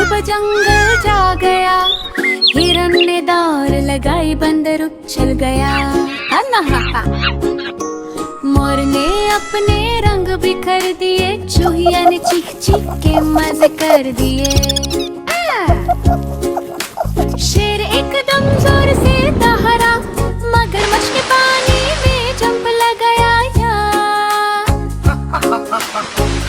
सुबह जंगल जा गया, हिरन ने दौड़ लगाई, बंदर उछल गया। मोर ने अपने रंग बिखर दिए, चूहिया ने चीख चीख के मजे कर दिए। शेर एकदम जोर से दहरा, मगरमच्छ के पानी में जंप लगाया।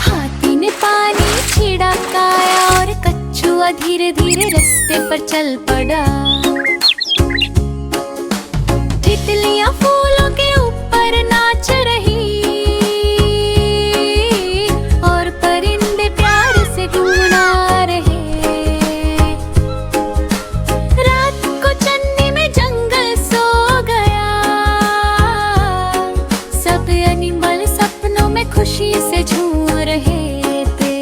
हाथी ने पानी छिड़काया और कछुआ धीरे धीरे रास्ते पर चल पड़ा। तितलियां फूलों के ऊपर नाच रही और परिंदे प्यार से गुनगुना रहे। रात को चन्नी में जंगल सो गया, सब एनिमल सपनों में खुशी से झूम रहे थे।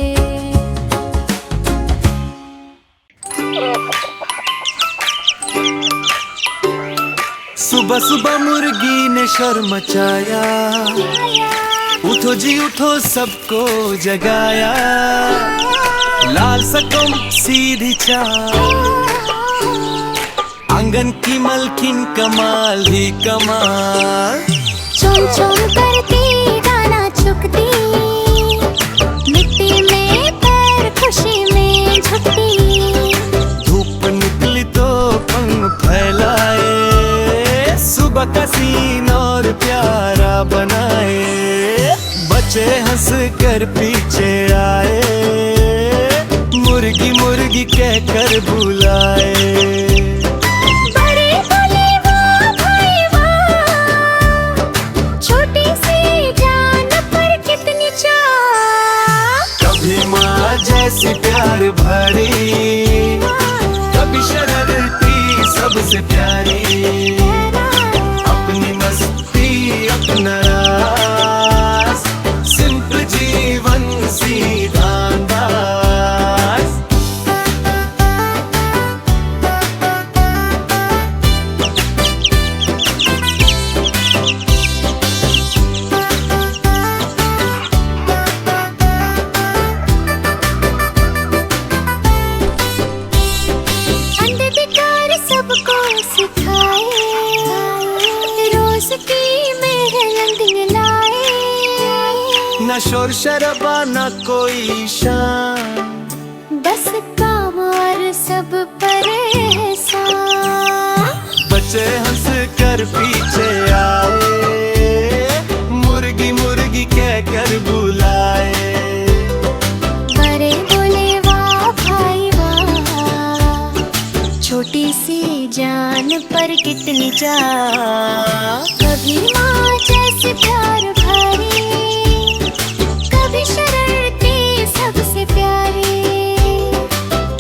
सुबह सुबह मुर्गी ने शोर मचाया, उठो जी उठो सबको जगाया। लाल सकम सीधी चाल, आंगन की मलकिन कमाल ही कमाल। चुम चुम करती गाना चुकती, मिट्टी में पैर खुशी में झुकती। धूप निकली तो पंख फैलाए, सुबह का सीन और प्यारा बनाए। बच्चे हंस कर पीछे आए, मुर्गी मुर्गी कहकर बुलाए। बड़े बोले वाह भाई वाह, छोटी सी जान पर कितनी चाह। कभी माँ जैसी प्यार भरी, कभी शरारती सबसे प्यारी। अपनी मस्ती अपना राज, सिंपल जीवन सीधा अंदाज। अंधकार सबको सिखाए, रोज की मेहनत लाए। न शोर शराबा न कोई शान, बस काम और सब पर एहसान। बच्चे हंस कर पीछे आए, मुर्गी मुर्गी कहकर बुलाए। बड़े बोले वाह भाई वाह, छोटी सी जान पर कितनी चाह। कभी माँ जैसे प्यार भरी, कभी शरारती सबसे प्यारी।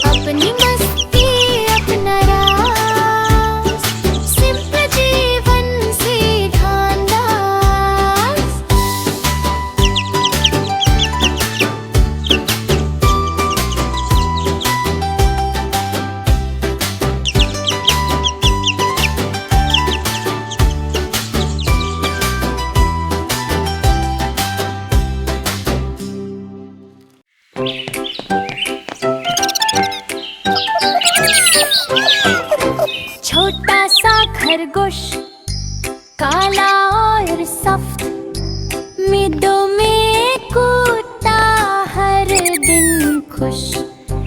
अपनी मस्ती अपना राज, सिंपल जीवन सीधा अंदाज। छोटा सा खरगोश, काला और सख्त, मिदों में कूदता हर दिन खुश।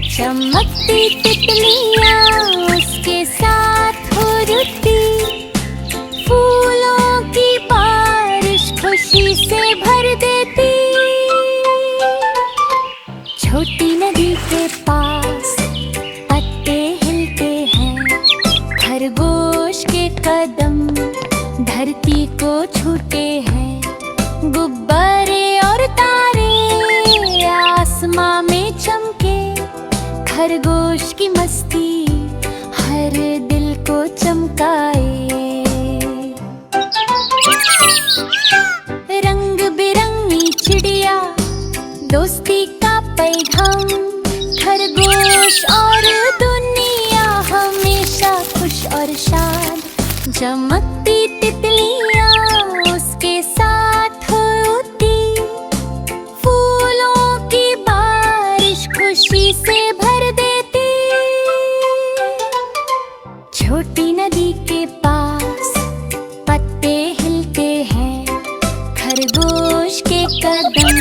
चमकती तितलियां उसके साथ उड़ती, फूलों की बारिश खुशी से भर देती। छोटी नदी के पास पत्ते हिलते हैं, खरगोश के कदम धरती को छूते हैं। गुब्बारे और तारे आसमां में चमके, खरगोश की मस्ती हर दिल को चमकाए। रंग बिरंगी चिड़िया, दोस्ती का पैगाम, खरगोश और दुनिया हमेशा खुश और शाद। चमकती तितलियां उसके साथ उड़ती, फूलों की बारिश खुशी से भर देती। कदम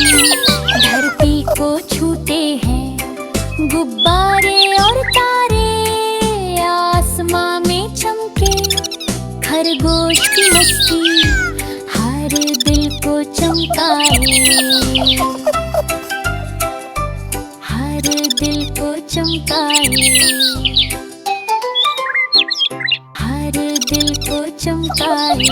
धरती को छूते हैं। गुब्बारे और तारे आसमां में चमके। खरगोश की मस्ती हर दिल को चमकाए, हर दिल को चमकाए, हर दिल को चमकाए।